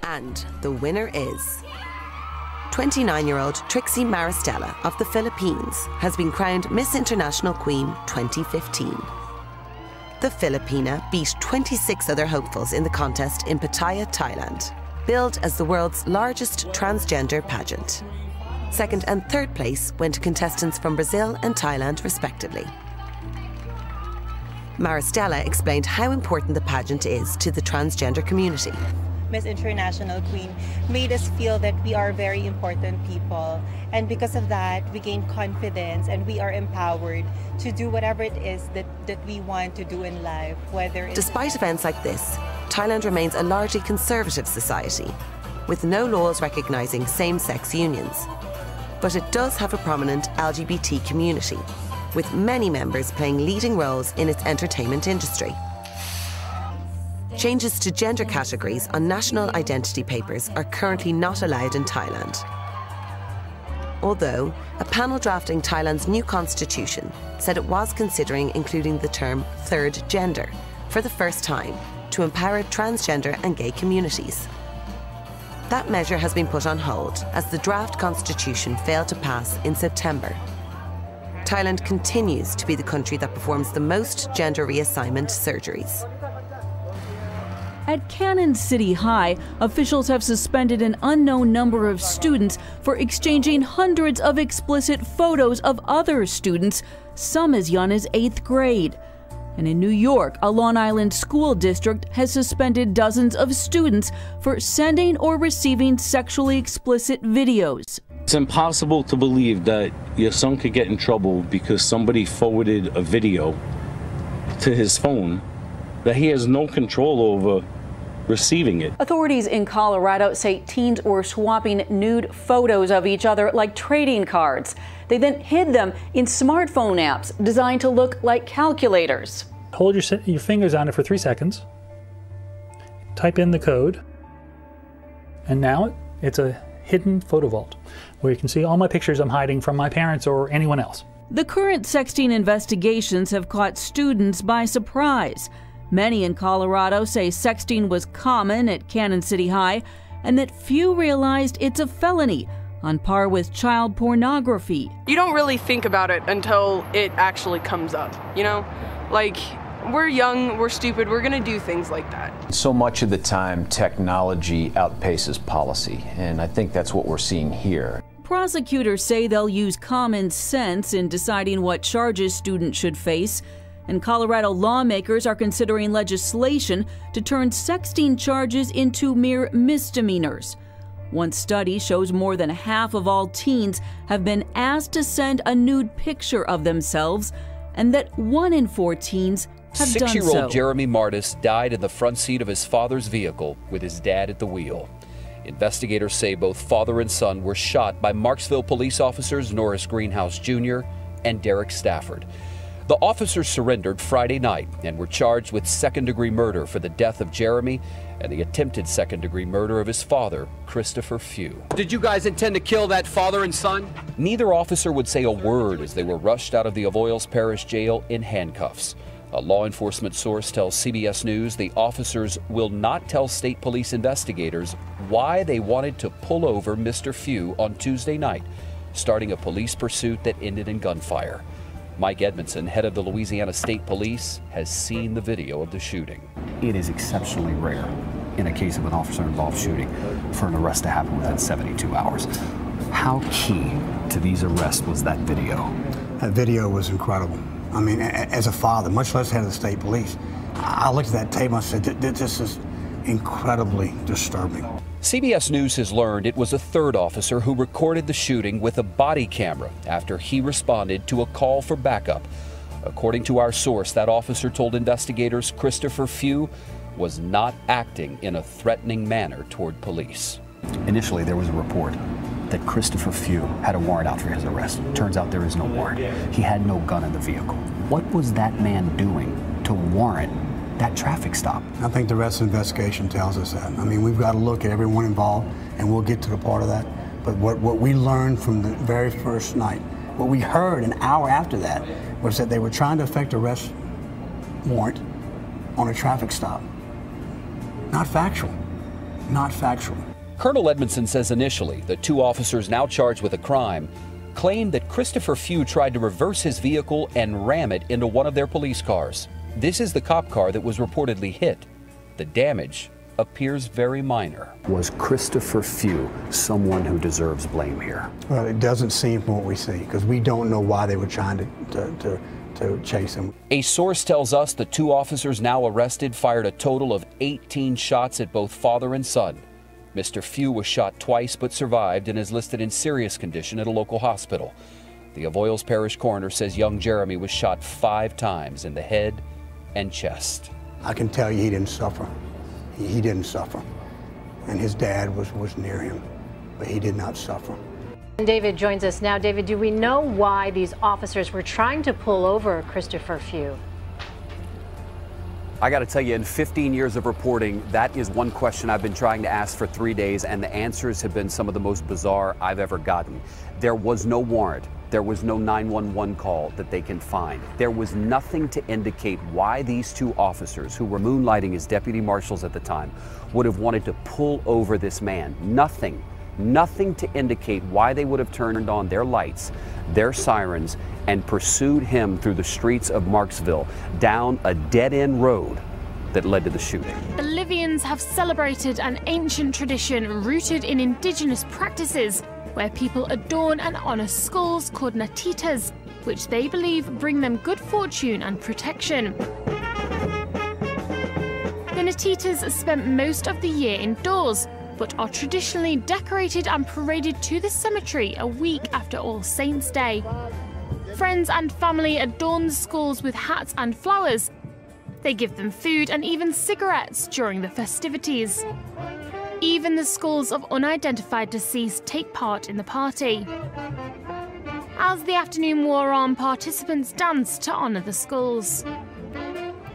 And the winner is 29-year-old Trixie Maristella of the Philippines has been crowned Miss International Queen 2015. The Filipina beat 26 other hopefuls in the contest in Pattaya, Thailand, billed as the world's largest transgender pageant. Second and third place went to contestants from Brazil and Thailand, respectively. Maristella explained how important the pageant is to the transgender community. Miss International Queen made us feel that we are very important people, and because of that we gain confidence and we are empowered to do whatever it is that we want to do in life. Despite events like this, Thailand remains a largely conservative society, with no laws recognising same-sex unions. But it does have a prominent LGBT community, with many members playing leading roles in its entertainment industry. Changes to gender categories on national identity papers are currently not allowed in Thailand. Although, a panel drafting Thailand's new constitution said it was considering including the term third gender for the first time to empower transgender and gay communities. That measure has been put on hold as the draft constitution failed to pass in September. Thailand continues to be the country that performs the most gender reassignment surgeries. At Cannon City High, officials have suspended an unknown number of students for exchanging hundreds of explicit photos of other students, some as young as 8th grade. And in New York, a Long Island school district has suspended dozens of students for sending or receiving sexually explicit videos. It's impossible to believe that your son could get in trouble because somebody forwarded a video to his phone that he has no control over receiving it. Authorities in Colorado say teens were swapping nude photos of each other like trading cards. They then hid them in smartphone apps designed to look like calculators. Hold your fingers on it for 3 seconds, type in the code, and now it's a hidden photo vault where you can see all my pictures I'm hiding from my parents or anyone else. The current sexting investigations have caught students by surprise. Many in Colorado say sexting was common at Cannon City High and that few realized it's a felony, on par with child pornography. You don't really think about it until it actually comes up, you know? Like, we're young, we're stupid, we're gonna do things like that. So much of the time, technology outpaces policy, and I think that's what we're seeing here. Prosecutors say they'll use common sense in deciding what charges students should face. And Colorado lawmakers are considering legislation to turn sexting charges into mere misdemeanors. One study shows more than half of all teens have been asked to send a nude picture of themselves, and that 1 in 4 teens have done so. 6-year-old Jeremy Martis died in the front seat of his father's vehicle with his dad at the wheel. Investigators say both father and son were shot by Marksville police officers Norris Greenhouse Jr. and Derek Stafford. The officers surrendered Friday night and were charged with second-degree murder for the death of Jeremy and the attempted second-degree murder of his father, Christopher Few. Did you guys intend to kill that father and son? Neither officer would say a word as they were rushed out of the Avoyelles Parish Jail in handcuffs. A law enforcement source tells CBS News the officers will not tell state police investigators why they wanted to pull over Mr. Few on Tuesday night, starting a police pursuit that ended in gunfire. Mike Edmondson, head of the Louisiana State Police, has seen the video of the shooting. It is exceptionally rare in a case of an officer-involved shooting for an arrest to happen within 72 hours. How key to these arrests was that video? That video was incredible. I mean, as a father, much less head of the state police, I looked at that tape and I said, this is incredibly disturbing. CBS News has learned it was a third officer who recorded the shooting with a body camera after he responded to a call for backup. According to our source, that officer told investigators Christopher Few was not acting in a threatening manner toward police. Initially, there was a report that Christopher Few had a warrant out for his arrest. Turns out there is no warrant. He had no gun in the vehicle. What was that man doing to warrant that traffic stop? I think the rest of the investigation tells us that. I mean, we've got to look at everyone involved, and we'll get to the part of that. But what we learned from the very first night, what we heard an hour after that, was that they were trying to effect arrest warrant on a traffic stop. Not factual. not factual. Colonel Edmondson says initially the two officers now charged with a crime claimed that Christopher Few tried to reverse his vehicle and ram it into one of their police cars. This is the cop car that was reportedly hit. The damage appears very minor. Was Christopher Few someone who deserves blame here? Well, it doesn't seem from what we see, because we don't know why they were trying to chase him. A source tells us the two officers now arrested fired a total of 18 shots at both father and son. Mr. Few was shot twice but survived and is listed in serious condition at a local hospital. The Avoyelles Parish coroner says young Jeremy was shot 5 times in the head and chest. I can tell you he didn't suffer. He didn't suffer. And his dad was near him, but he did not suffer. David joins us now. David, do we know why these officers were trying to pull over Christopher Few? I got to tell you, in 15 years of reporting, that is one question I've been trying to ask for 3 days, and the answers have been some of the most bizarre I've ever gotten. There was no warrant. There was no 911 call that they can find. There was nothing to indicate why these two officers, who were moonlighting as deputy marshals at the time, would have wanted to pull over this man. Nothing. Nothing to indicate why they would have turned on their lights, their sirens, and pursued him through the streets of Marksville down a dead-end road that led to the shooting. Bolivians have celebrated an ancient tradition rooted in indigenous practices where people adorn and honor skulls called natitas, which they believe bring them good fortune and protection. The natitas spent most of the year indoors, but are traditionally decorated and paraded to the cemetery a week after All Saints' Day. Friends and family adorn the skulls with hats and flowers. They give them food and even cigarettes during the festivities. Even the skulls of unidentified deceased take part in the party. As the afternoon wore on, participants danced to honour the skulls.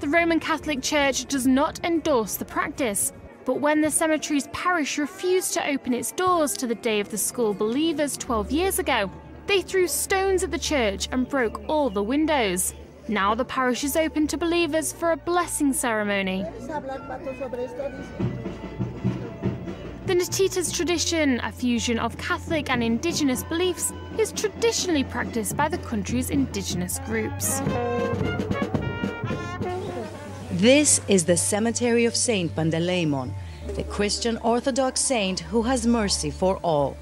The Roman Catholic Church does not endorse the practice, but when the cemetery's parish refused to open its doors to the Day of the Skull believers 12 years ago, they threw stones at the church and broke all the windows. Now the parish is open to believers for a blessing ceremony. The Natitas tradition, a fusion of Catholic and indigenous beliefs, is traditionally practiced by the country's indigenous groups. This is the cemetery of Saint Panteleimon, the Christian Orthodox saint who has mercy for all,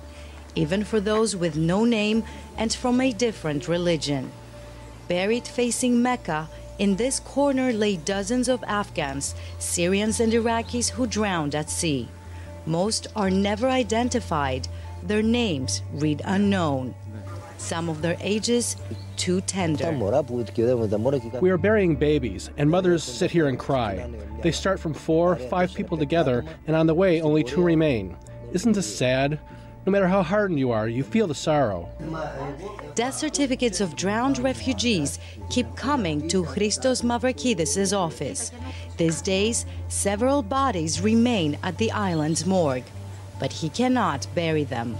even for those with no name and from a different religion. Buried facing Mecca, in this corner lay dozens of Afghans, Syrians and Iraqis who drowned at sea. Most are never identified. Their names read unknown. Some of their ages too tender. We are burying babies, and mothers sit here and cry. They start from 4, 5 people together, and on the way only 2 remain. Isn't this sad? No matter how hardened you are, you feel the sorrow. Death certificates of drowned refugees keep coming to Christos Mavrakidis' office. These days, several bodies remain at the island's morgue, but he cannot bury them.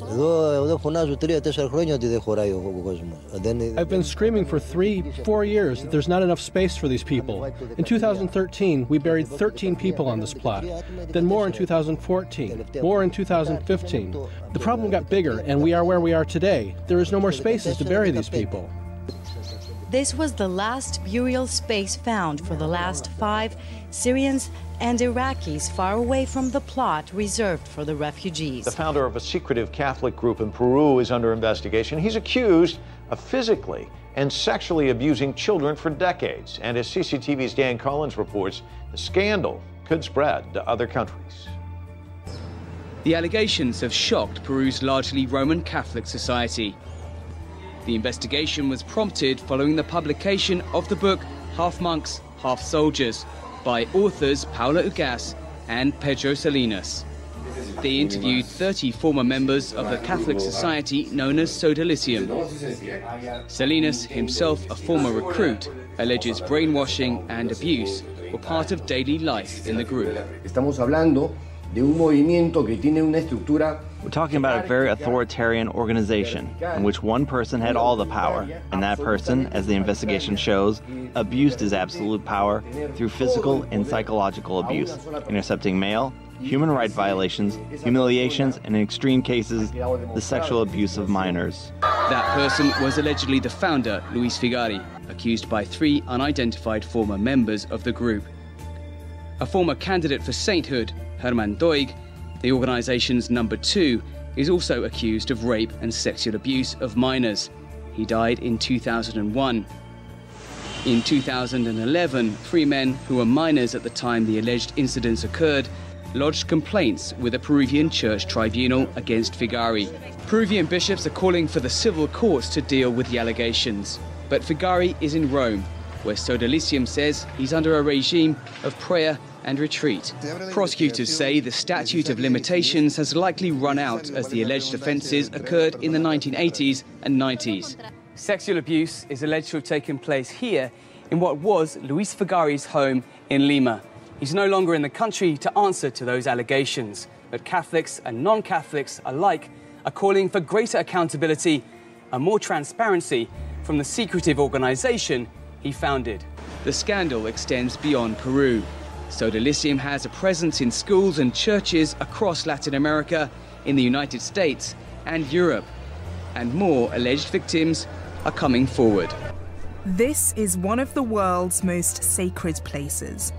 I've been screaming for 3-4 years that there's not enough space for these people. In 2013, we buried 13 people on this plot, then more in 2014, more in 2015. The problem got bigger, and we are where we are today. There is no more spaces to bury these people. This was the last burial space found for the last 5 Syrians and Iraqis far away from the plot reserved for the refugees. The founder of a secretive Catholic group in Peru is under investigation. He's accused of physically and sexually abusing children for decades. And as CCTV's Dan Collins reports, the scandal could spread to other countries. The allegations have shocked Peru's largely Roman Catholic society. The investigation was prompted following the publication of the book Half Monks, Half Soldiers by authors Paula Ugas and Pedro Salinas. They interviewed 30 former members of the Catholic society known as Sodalicium. Salinas, himself a former recruit, alleges brainwashing and abuse were part of daily life in the group. de un movimiento que tiene una estructura. We're talking about a very authoritarian organization in which one person had all the power, and that person, as the investigation shows, abused his absolute power through physical and psychological abuse, intercepting mail, human rights violations, humiliations, and in extreme cases, the sexual abuse of minors. That person was allegedly the founder, Luis Figari, accused by 3 unidentified former members of the group. A former candidate for sainthood, Herman Doig, the organization's number 2, is also accused of rape and sexual abuse of minors. He died in 2001. In 2011, 3 men who were minors at the time the alleged incidents occurred lodged complaints with a Peruvian church tribunal against Figari. Peruvian bishops are calling for the civil courts to deal with the allegations. But Figari is in Rome, where Sodalicium says he's under a regime of prayer and retreat. Prosecutors say the statute of limitations has likely run out as the alleged offences occurred in the 1980s and 90s. Sexual abuse is alleged to have taken place here in what was Luis Figari's home in Lima. He's no longer in the country to answer to those allegations, but Catholics and non-Catholics alike are calling for greater accountability and more transparency from the secretive organisation he founded. The scandal extends beyond Peru. Sodalicium has a presence in schools and churches across Latin America, in the United States and Europe. And more alleged victims are coming forward. This is one of the world's most sacred places.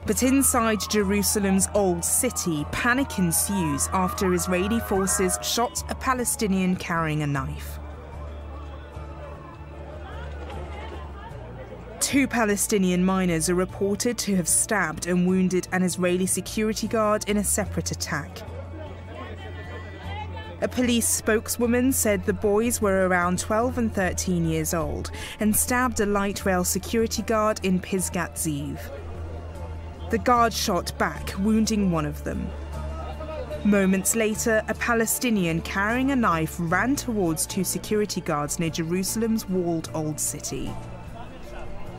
But inside Jerusalem's old city, panic ensues after Israeli forces shot a Palestinian carrying a knife. 2 Palestinian miners are reported to have stabbed and wounded an Israeli security guard in a separate attack. A police spokeswoman said the boys were around 12 and 13 years old and stabbed a light rail security guard in Pisgat Ziv. The guard shot back, wounding one of them. Moments later, a Palestinian carrying a knife ran towards 2 security guards near Jerusalem's walled old city.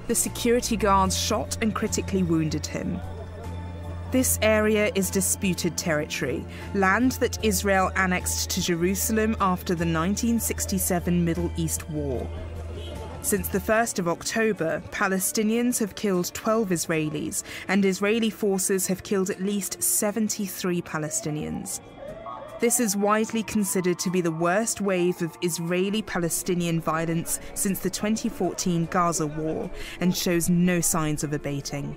The security guards shot and critically wounded him. This area is disputed territory, land that Israel annexed to Jerusalem after the 1967 Middle East War. Since the 1st of October, Palestinians have killed 12 Israelis, and Israeli forces have killed at least 73 Palestinians. This is widely considered to be the worst wave of Israeli-Palestinian violence since the 2014 Gaza war, and shows no signs of abating.